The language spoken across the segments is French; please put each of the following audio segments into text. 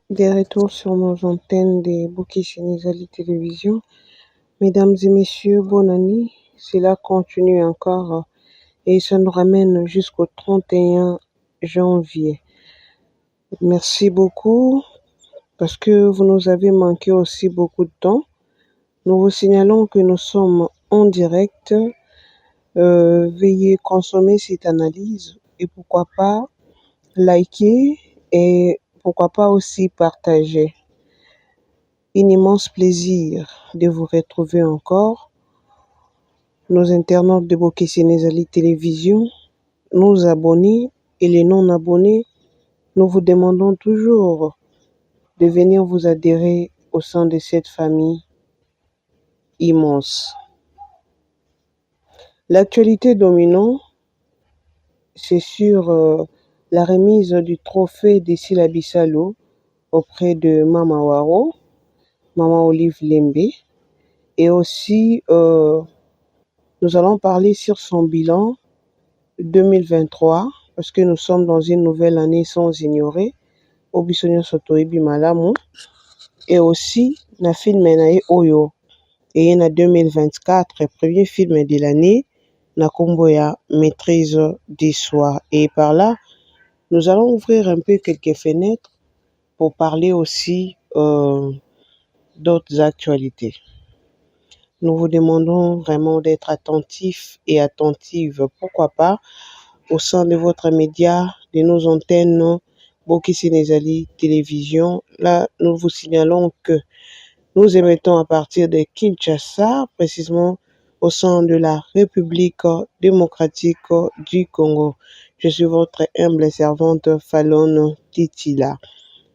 Des retours sur nos antennes des Bouquets Sénégali Télévision. Mesdames et messieurs, bonne année. Cela continue encore et ça nous ramène jusqu'au 31 janvier. Merci beaucoup parce que vous nous avez manqué aussi beaucoup de temps. Nous vous signalons que nous sommes en direct. Veuillez consommer cette analyse et pourquoi pas liker et pourquoi pas aussi partager. Un immense plaisir de vous retrouver encore. Nos internautes de Bouquet Sénégali Télévision, nos abonnés et les non-abonnés, nous vous demandons toujours de venir vous adhérer au sein de cette famille immense. L'actualité dominante, c'est sur la remise du trophée de Sila Bissalo auprès de Mama Waro, Maman Olive Lembe, et aussi nous allons parler sur son bilan 2023 parce que nous sommes dans une nouvelle année sans ignorer. Obisonyo Sotoebi Malamu et aussi na film na Oyo et na 2024 premier film de l'année na kombo ya maîtrise du soi et par là nous allons ouvrir un peu quelques fenêtres pour parler aussi d'autres actualités. Nous vous demandons vraiment d'être attentifs et attentives, pourquoi pas, au sein de votre média, de nos antennes, Bouquet Sénégali Télévision. Là, nous vous signalons que nous émettons à partir de Kinshasa, précisément au sein de la République démocratique du Congo. Je suis votre humble servante Fallon Titila.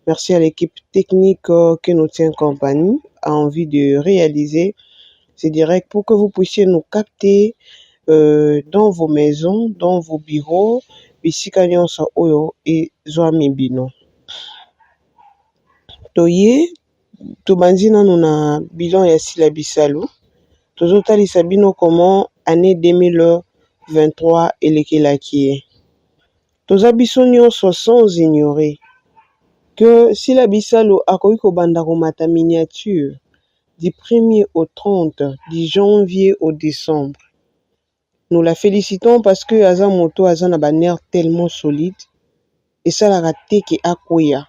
Merci à l'équipe technique qui nous tient compagnie, a envie de réaliser ces directs pour que vous puissiez nous capter dans vos maisons, dans vos bureaux, bisika nyonso oyo ezwami bino. Toye tobandi nanu na bilan ya Sila Bissalo. Tozotalisa bino comment année 2023 elekelaki ye. Toza biso nyonso sans ignorer que Sila Bissalo akoki kobanda komata miniature du 1er au 30, du janvier au décembre. Nous la félicitons parce que aza moto aza na nerf tellement solide et ça la raté ke akoya.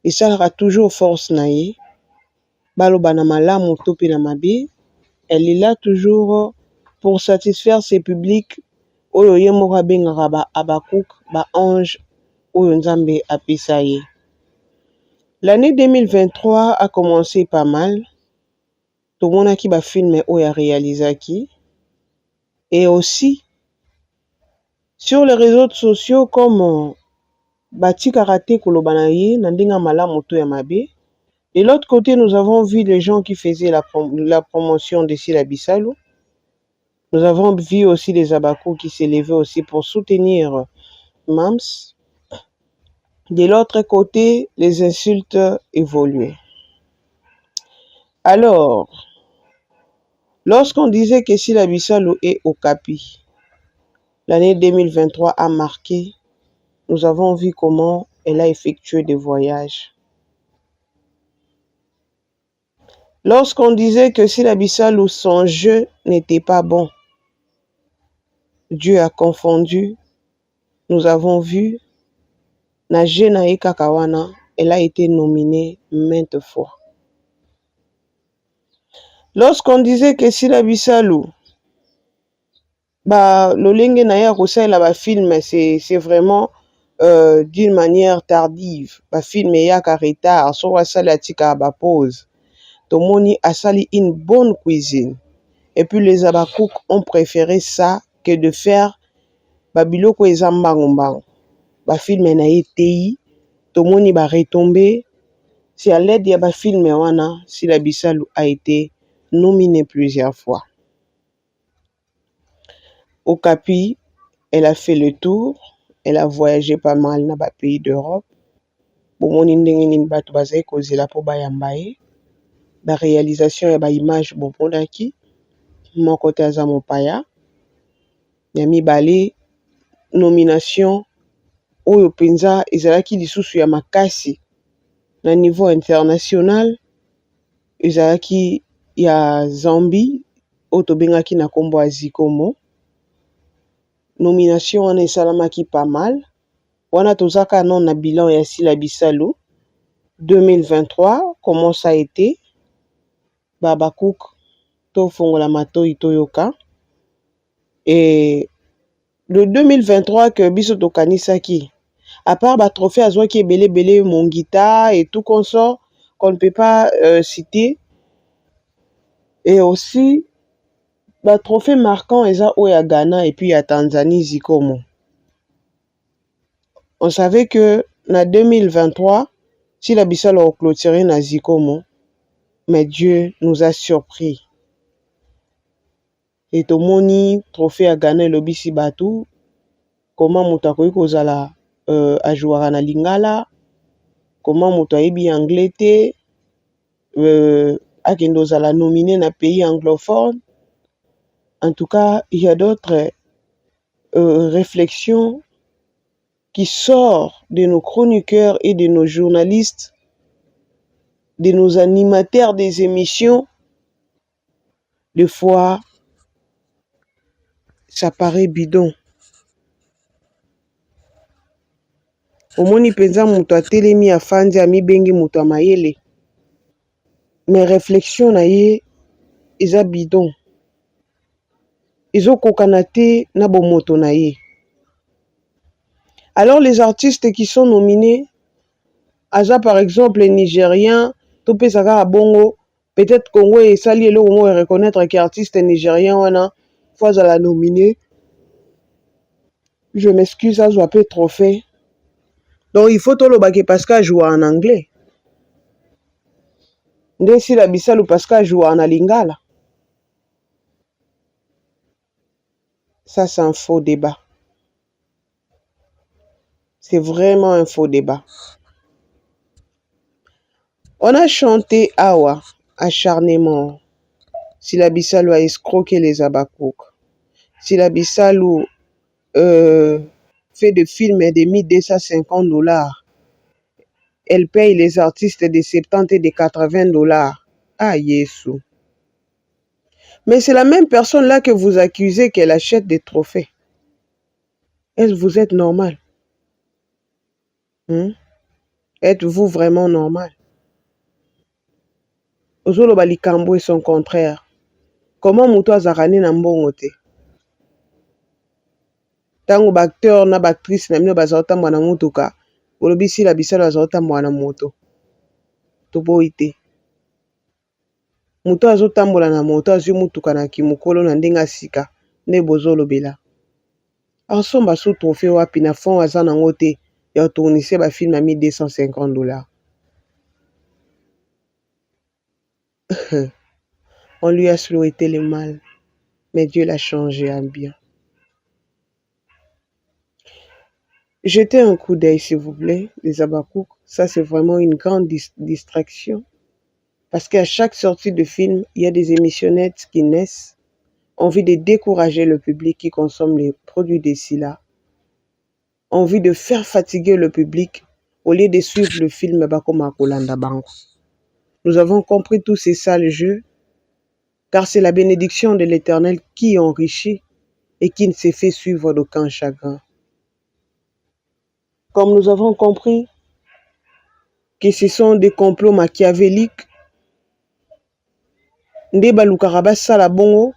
Et ça aura toujours force naïe. Baloba na malamu to pe na mabe. Elle est là toujours pour satisfaire ses publics. Oyo ye moko abengaka ba Abakouk, ba ange oyo Nzambe apesa ye. L'année 2023 a commencé pas mal. Tomonaki ba film oyo réalisaki. Et aussi sur les réseaux sociaux comme Bati Karaté Kolobanaye, Nandinga Malamu to ya mabe. De l'autre côté, nous avons vu les gens qui faisaient la promotion de Sila Bissalo. Nous avons vu aussi les Abakou qui s'élevaient aussi pour soutenir Mams. De l'autre côté, les insultes évoluaient. Alors, lorsqu'on disait que Sila Bissalo est au Capi, l'année 2023 a marqué, nous avons vu comment elle a effectué des voyages. Lorsqu'on disait que Sila Bissalo, son jeu n'était pas bon, Dieu a confondu, nous avons vu, Najena et Kakawana, elle a été nominée maintes fois. Lorsqu'on disait que Sila Bissalo, Lolenge Naya Rosaïla ba film, c'est vraiment d'une manière tardive. Ba film ya ka retard, so wasala tika ba pause. Tomoni a sali une bonne cuisine. Et puis les Abakouk ont préféré ça que de faire Babiloko ezambango. Ba film na été tomoni ba retomber. C'est à l'aide de ba film wana Sila Bissalo a été nominé plusieurs fois. Au Capi, elle a fait le tour, elle a voyagé pas mal dans les pays d'Europe. Bomoni ndenge nini bato bazai kozela po bayamba ye. La réalisation ya ba image boponaki moko te aza mopaya. Ya mibale nomination oyo penza ezalaki lisusu ya makasi na niveau international ezalaki ya Zambie oyo tobengaki na nkombo ya Zikomo. Nomination wana esalamaki pas mal. Wana tozaka non na bilan ya Sila Bisalu 2023 comment ça a été. Baba Cook tofongola matoi toyoka. Et le 2023 que biso tokanisaki, à part ba trophée azwaki ebele Mongita et tout consort qu'on ne peut pas citer, et aussi ba trophée marquant eza oya Ghana et puis à Tanzanie Zikomo. On savait que na 2023 si la Bissau a clôturé na Zikomo, mais Dieu nous a surpris. Et tomoni trophée à Ghana et l'obisi batou, comment mutakoyi kozala a jouer na Lingala, comment mutayebi anglais te, akendo zala nominé na pays anglophone. En tout cas, il y a d'autres réflexions qui sortent de nos chroniqueurs et de nos journalistes, de nos animateurs des émissions. Des fois, ça paraît bidon. Omoni penza mutu atelemi afandi amibengi mutu amayele. Mais réflexion na ye eza bidon. Ezokoka te na bomoto na ye. Alors les artistes qui sont nominés, aza par exemple nigérien, topé saka bongo, peut-être Congo et sali elo Congo et reconnaître qu'artiste nigérien wana fois à la nominer. Je m'excuse, ça soit peu trophée. Donc il faut tout le baquet parce qu'elle joue en anglais. Nde Sila Bisalu parce qu'elle joue en lingala. Ça c'est un faux débat. C'est vraiment un faux débat. On a chanté Awa, acharnement. Sila Bisalu a escroqué les Abakouk. Sila Bisalu fait des films de $1250. Elle paye les artistes de 70 et de $80. Ah, Yesu. Mais c'est la même personne là que vous accusez qu'elle achète des trophées. Est-ce que vous êtes normal? Êtes-vous vraiment normal? Ozolo balikambo et son contraire. Comment muto azarane na mbongo te? Tango acteur na actrice na mino bazauta mwana mutuka. Olobi Sila Bisalu azauta mwana moto. Toboyi te. Muto azotambola na moto azwi mutuka na kimukolo na ndenga sika nde bozolobela. Asomba sous trophée wapi na fond aza nango te ya tournise ba film à $1250. On lui a souhaité le mal, mais Dieu l'a changé en bien. Jetez un coup d'œil s'il vous plaît, les Abakouk. Ça c'est vraiment une grande distraction. Parce qu'à chaque sortie de film, il y a des émissionnettes qui naissent, envie de décourager le public qui consomme les produits de Sila, envie de faire fatiguer le public au lieu de suivre le film Bakoma Kolanda Bango. Nous avons compris tous ces sales jeux, car c'est la bénédiction de l'Éternel qui enrichit et qui ne se fait suivre d'aucun chagrin. Comme nous avons compris que ce sont des complots machiavéliques, nde balukaka basala bongo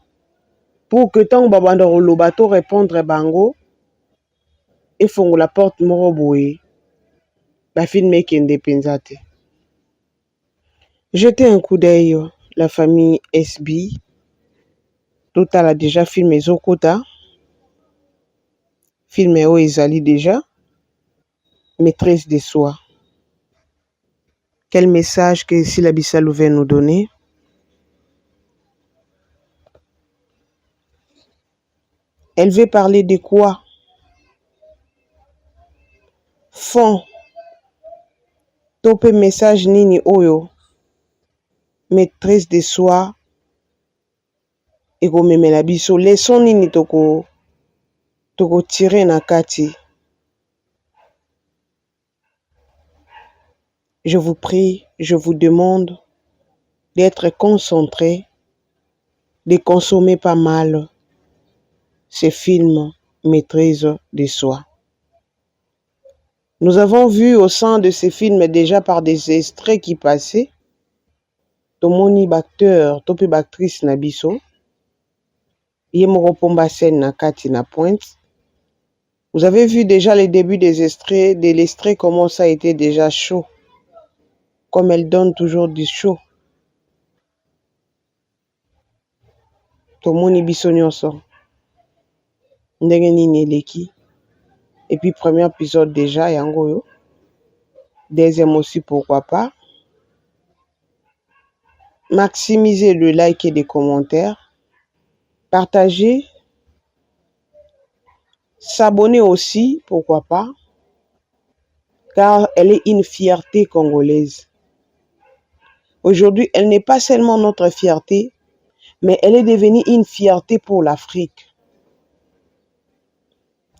pour que tant babanda koloba to répondre bango efongola porte moko boye bafilme ekende penza te. Jetez un coup d'œil la famille SB. Total a déjà filmé Zokota. Filmé o ezali déjà. Maîtresse de soi. Quel message que Sila Bisalu veut nous donner? Elle veut parler de quoi? Fond. Tope message nini oyo. Maîtresse de soi. Ego memela biso. Leçon nini toko tirer na kati. je vous prie, je vous demande d'être concentrés, de consommer pas mal ces films maîtrise de soi. Nous avons vu au sein de ces films déjà par des extraits qui passaient, tomoni acteur, topi actrice na biso, ye moko pomba scène na kati na pointe. Vous avez vu déjà les débuts des extraits, de l'extrait, comment ça a été déjà chaud. Comme elle donne toujours du chaud. Tomoni biso nyonso. Ndenge nini eleki. Et puis premier épisode déjà, yango yo. Deuxième aussi, pourquoi pas. Maximisez le like et les commentaires. Partagez. S'abonner aussi, pourquoi pas. Car elle est une fierté congolaise. Aujourd'hui, elle n'est pas seulement notre fierté, mais elle est devenue une fierté pour l'Afrique.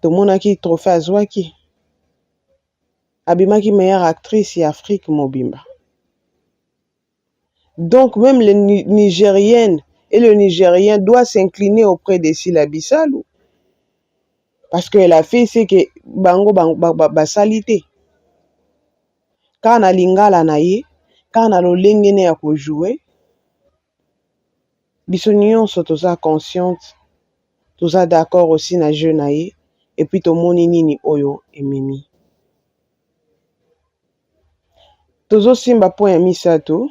Tomonaki trophée azwaki. Abimaki meilleure actrice et Afrique mobimba. Donc même les Nigériennes et le Nigérien doivent s'incliner auprès de Sila Bissalou. Parce qu'elle a fait ce que bango basalité. Quand on a lingala na ye, quand on a lolengene ya ko jouer, biso nyonso toza consciente, toza d'accord aussi na jeu na ye, et puis tomoni nini oyo ememi. Tozo simba point ya misato,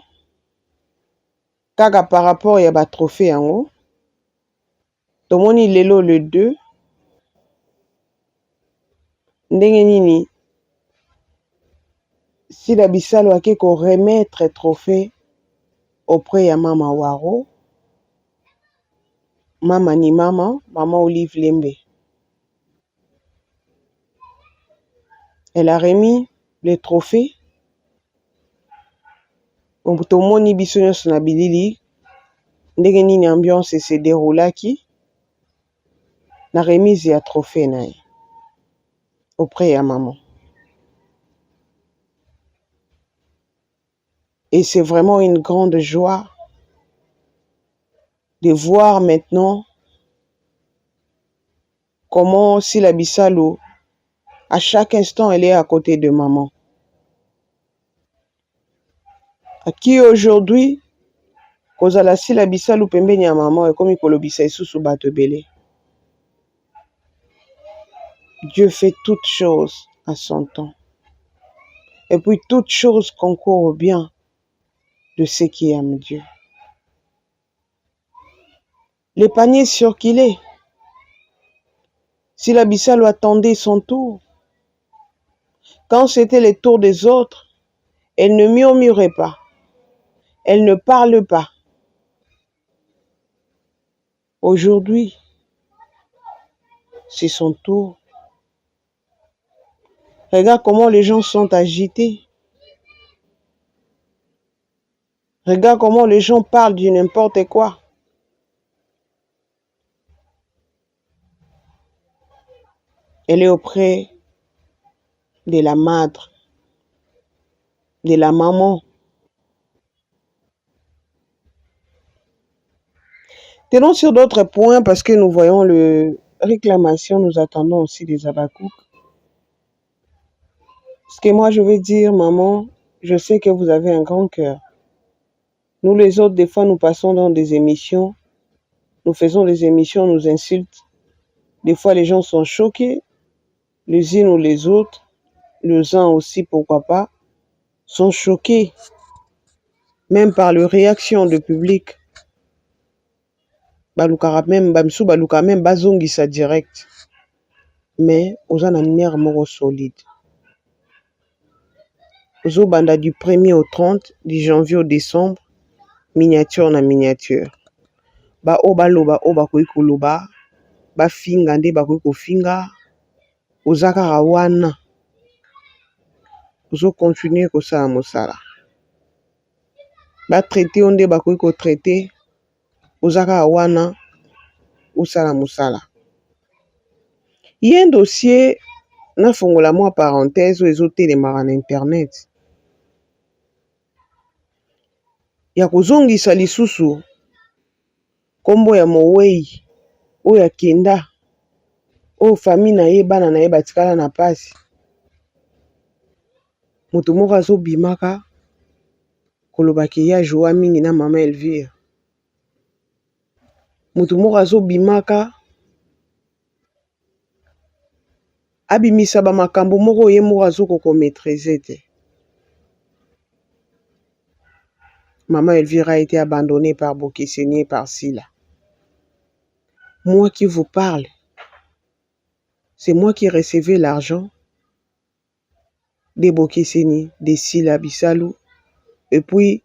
kaka par rapport ya ba trophée yango, tomoni lelo le 2, ndenge nini Sila Bissalou ake ko remettre trophée auprès ya Mama Waro, Mama ni Mama, Mama Olive Lembe. Elle a remis le trophée. Tomoni biso nyonso na bilili, ndenge nini ambiance se déroulaki na remise ya trophée na ye auprès ya maman. Et c'est vraiment une grande joie de voir maintenant comment Sila Bissalou, à chaque instant, elle est à côté de maman. À qui aujourd'hui, kozala Sila Bissalou pembeni ya maman et comme kolobisa isusu bato ebele. Dieu fait toutes choses à son temps. Et puis toutes choses concourent au bien de ceux qui aiment Dieu. Le panier circulait. Sila Bissalou attendait son tour. Quand c'était le tour des autres, elle ne murmurait pas. Elle ne parle pas. Aujourd'hui, c'est son tour. Regarde comment les gens sont agités. Regarde comment les gens parlent du n'importe quoi. Elle est auprès de la madre, de la maman. Tenons sur d'autres points parce que nous voyons le réclamation, nous attendons aussi des Abakouk. Ce que moi je veux dire, maman, je sais que vous avez un grand cœur. Nous les autres, des fois, nous passons dans des émissions, nous faisons des émissions, on nous insulte. Des fois, les gens sont choqués, les unes ou les autres, les uns aussi, pourquoi pas, sont choqués, même par les réactions du public. Balukara même, bamsou baluka même, bazongisa direct. Mais, aux en nerf moro solide. Aux banda du 1er au 30, du janvier au décembre, miniature na miniature. Ba obaloba oba koikoloba, ba finga nde ba koikofinga, ozaka rawana. Ozo continuer kosala mosala. Ba traité onde ba koiko traité, ozaka rawana, osala mosala. Il y a un dossier, na fongola moi parenthèse, ezo telemaka na internet. ya kozongisa lisusu kombo ya Mowei oyo akenda oyo famille na ye bana na ye batikala na pasi. Moto moko azobimaka kolobaki ya joie mingi na mama Elvire. Moto moko azobimaka abimisa ba makambo moko ye moko azokoko maîtriser te. Maman Elvire a été abandonnée par Bokeseni et par Sila. Moi qui vous parle, c'est moi qui recevais l'argent des Bokeseni, des Sila Bissalou, et puis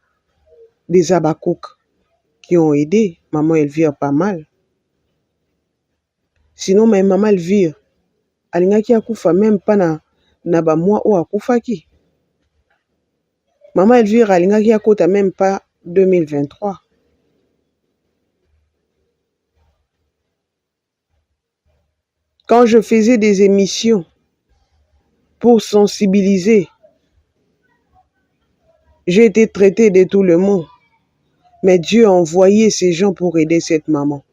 des Abakouk qui ont aidé maman Elvire pas mal. Sinon, ma maman Elvire, alingaki akufa même pas na ba mois ou akufaki. Maman Elvire alingaki akota même pas 2023. Quand je faisais des émissions pour sensibiliser, j'ai été traitée de tout le monde. Mais Dieu a envoyé ces gens pour aider cette maman.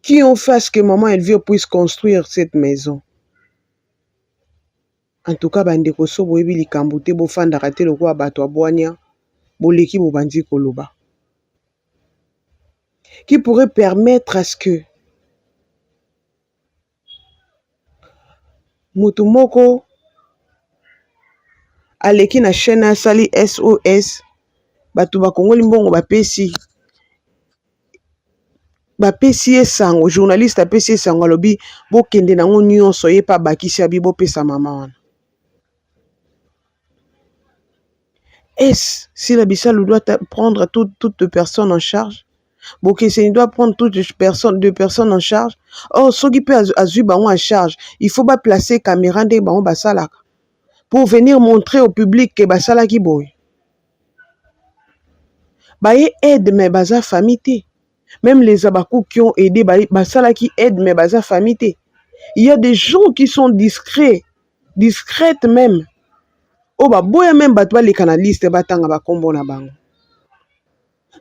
Qui ont fait ce que maman Elvire puisse construire cette maison. En tout cas, bandeko so boyebi likambo te bofandaka te lokola bato abwania boleki bobandi koloba. Qui pourrait permettre à ce que moto moko aleki na chaîne asali SOS bato bakongoli mbongo bapesi esango, journaliste apesi esango alobi bokende nango nyonso ye pa bakisi abi bopesa mama wana. Est-ce si la Bissalou doit prendre toutes personnes en charge? Bokeseni doit prendre toutes les personnes en charge. Oh, ceux qui peuvent azui bango en charge, il faut pas placer caméra de bango basalaka pour venir montrer au public que basalaki boy. Baye aide mais baza famille. Même les Abakou qui ont aidé basalaki aide mais baza famille. Il y a des gens qui sont discrets, discrètes même. Oh ba boya même batwa les canalistes batanga ba kombo na bango.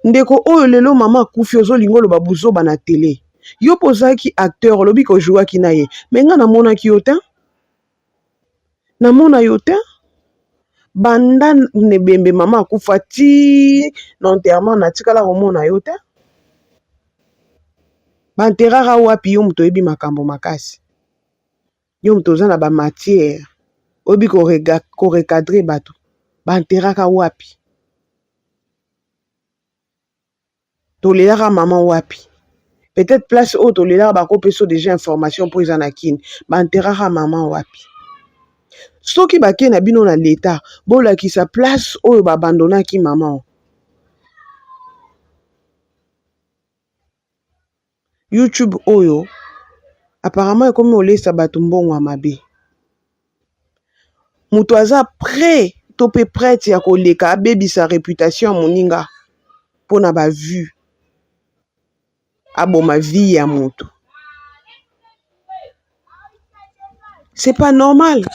Ndeko oyo lelo mama kufi ozolingo loba buzoba na télé. Yo pozaki acteur lobi ko jouaki na ye. Mais nga namona ki yo te. Namona yo te. Banda nebembe mama kufa ti l'enterrement na tikala komona yo te. Banterara wapi yo muto yebi makambo makasi. Yo muto za na ba matière. Obi ko recadrer bato. Banteraka wapi. Tolelaka maman wapi. Peut-être place où tolelaka bako peso déjà information pour izanakin. Banteraka maman wapi. Soki bake na bino na l'état, bola ki sa place oyo babandona ki maman. YouTube oyo, apparemment comme olesa bato mbongo ya mabe. Mutu aza prêt, tope prête ya koleka abebi sa réputation moninga pona ba vue. Abo ma vie ya mutu. C'est pas normal.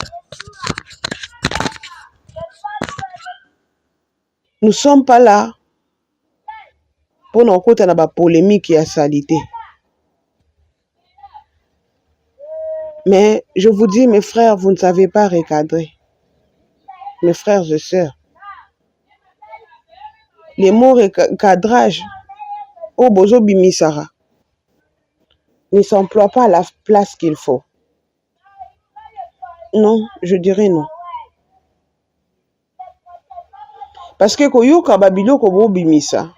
Nous sommes pas là pour nous côté na ba polémique et salité. Mais je vous dis, mes frères, vous ne savez pas recadrer. Mes frères et sœurs. Les mots recadrage au bozo bimisara ne s'emploient pas à la place qu'il faut. Non, je dirais non. Parce que koyoka babilo kobo bimisa.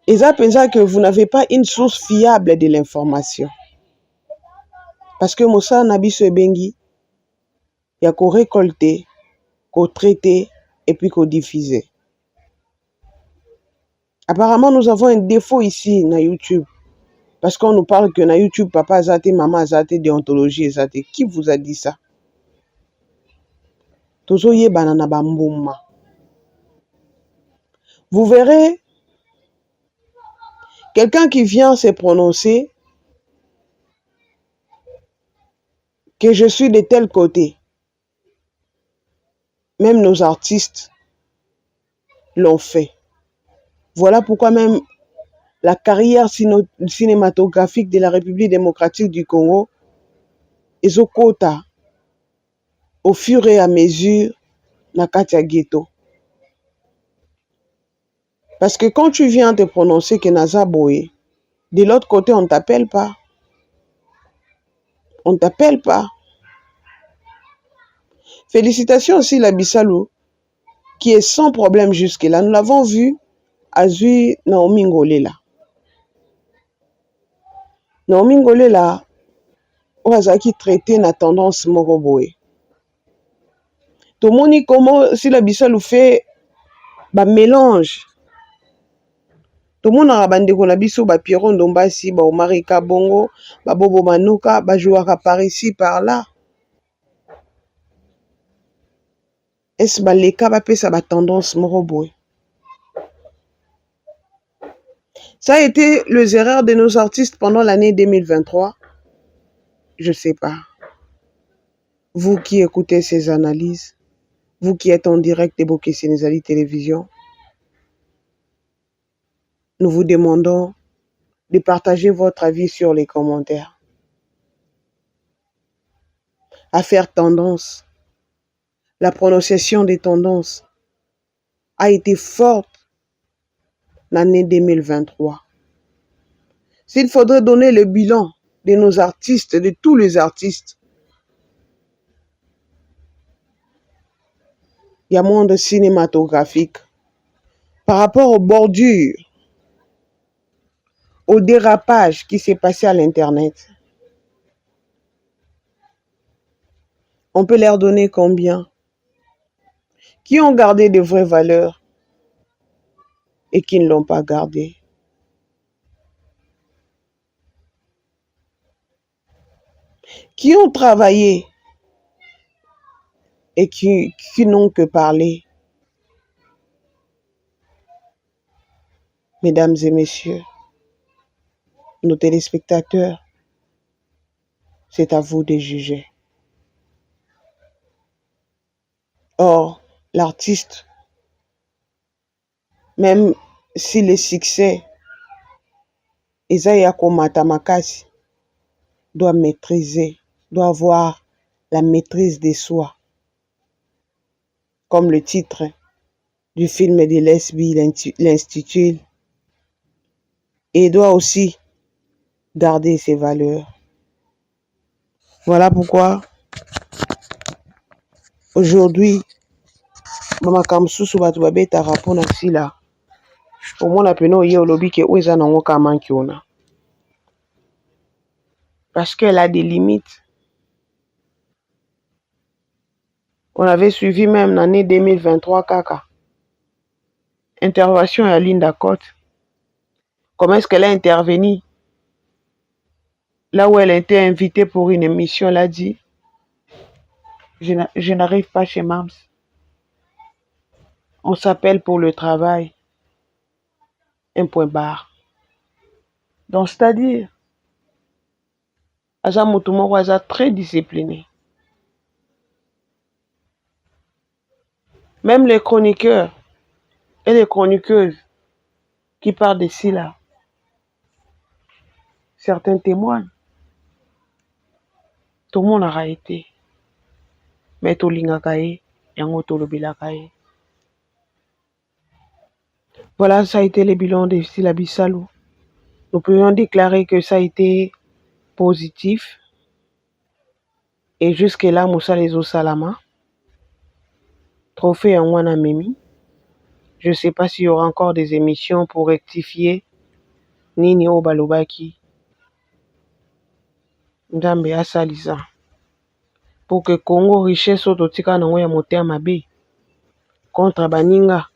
Et ça pensa que vous n'avez pas une source fiable de l'information. Parce que Mossa Nabiso Ebengi, il y a qu'on récolter, qu'on traiter et puis qu'on diffuser. Apparemment, nous avons un défaut ici na YouTube. Parce qu'on nous parle que na YouTube, papa a zaté, maman a zaté, déontologie a zaté. Qui vous a dit ça? Tozoye banana bambouma. Vous verrez, quelqu'un qui vient se prononcer que je suis de tel côté. Même nos artistes, l'ont fait. Voilà pourquoi même la carrière cinématographique de la République démocratique du Congo est au quota au fur et à mesure na kati ya ghetto. Parce que quand tu viens te prononcer que naza boye, de l'autre côté, on ne t'appelle pas. On ne t'appelle pas. Félicitations aussi la Bissalou, qui est sans problème jusque-là. Nous l'avons vu à Zui Naomi Ngolela. Naomi Ngolela, qui traité na tendance moroboé. Tout le monde comment si la Bissalou fait ba mélange. Tout le monde a bandé qu'on a biso ba Pierron Dombasi, ba Omarika Bongo, ba Bobo Manuka, ba jouera par ici, par là. Est-ce que les cas ça va tendance moroboé? Ça a été les erreurs de nos artistes pendant l'année 2023. Je ne sais pas. Vous qui écoutez ces analyses, vous qui êtes en direct de Bokeh Sénézali Télévision, nous vous demandons de partager votre avis sur les commentaires. À faire tendance. La prononciation des tendances a été forte l'année 2023. S'il faudrait donner le bilan de nos artistes, de tous les artistes, il y a monde cinématographique par rapport aux bordures, au dérapage qui s'est passé à l'Internet. On peut leur donner combien? Qui ont gardé de vraies valeurs et qui ne l'ont pas gardé? Qui ont travaillé et qui n'ont que parlé? Mesdames et messieurs, nos téléspectateurs, c'est à vous de juger. Or, l'artiste, même si le succès Isaiah Makasi doit maîtriser, doit avoir la maîtrise de soi. Comme le titre du film de Lesbi l'Institut, et doit aussi garder ses valeurs. Voilà pourquoi aujourd'hui, Mama Kamsusu batu babeta rapona sila. Au moins la peno ye olobi ke oza nango kamanki ona. Parce qu'elle a des limites. On avait suivi même l'année 2023 kaka. Intervention à Linda Cote. Comment est-ce qu'elle a intervenu? Là où elle a été invitée pour une émission, elle a dit je n'arrive pas chez Mams. On s'appelle pour le travail. Un point barre. Donc, c'est-à-dire, Aza Motumoro Aza très discipliné. Même les chroniqueurs et les chroniqueuses qui parlent de là, certains témoignent. Tout le monde a été. Mais tout le monde a été. Voilà, ça a été le bilan de Sila Bissalou. Nous pouvons déclarer que ça a été positif. Et jusque-là, Moussa Lezo Salama, trophée en Wanamemi. Je ne sais pas s'il y aura encore des émissions pour rectifier Nini Obalobaki. Ndambe Asalisa. Pour que Congo richesse autotika nango ya moteur mabe contre Baninga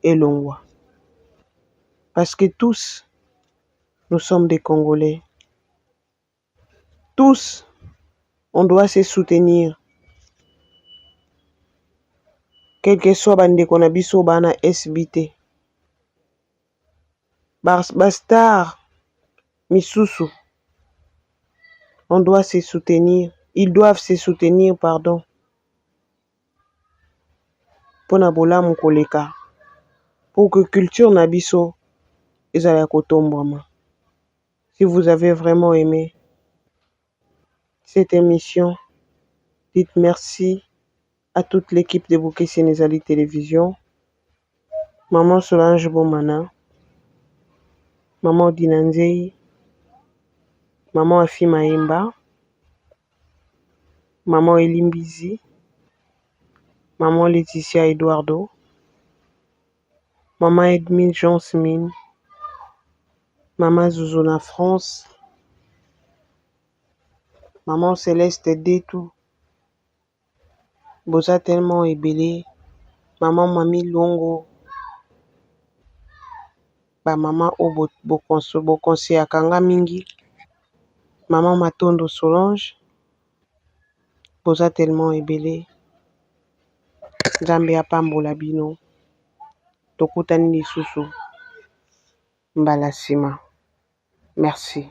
et Longwa. Parce que tous, nous sommes des Congolais. Tous, on doit se soutenir. Quel que soit bande konabiso bana SBT. Bastar, Misusu. On doit se soutenir. Ils doivent se soutenir, pardon. Pona bola mukoleka. pour que culture na biso ezala kotombwama. Si vous avez vraiment aimé cette émission, dites merci à toute l'équipe de Bouquet Sénézali Télévision, Maman Solange Bomana, Maman Dinanzei, Maman Afi Maimba, Maman Elimbizi, Maman Laetitia Eduardo, Maman Edmine Jansmine, Maman Zuzuna France, Maman Céleste Detou, Boza tellement ébélé, Maman Mami Longo, Maman O Bokonse Akanga Mingi, Maman Matondo Solange, Boza tellement ébélé, Nzambe apambola bino, tokutani lisusu mbala nsima. Merci.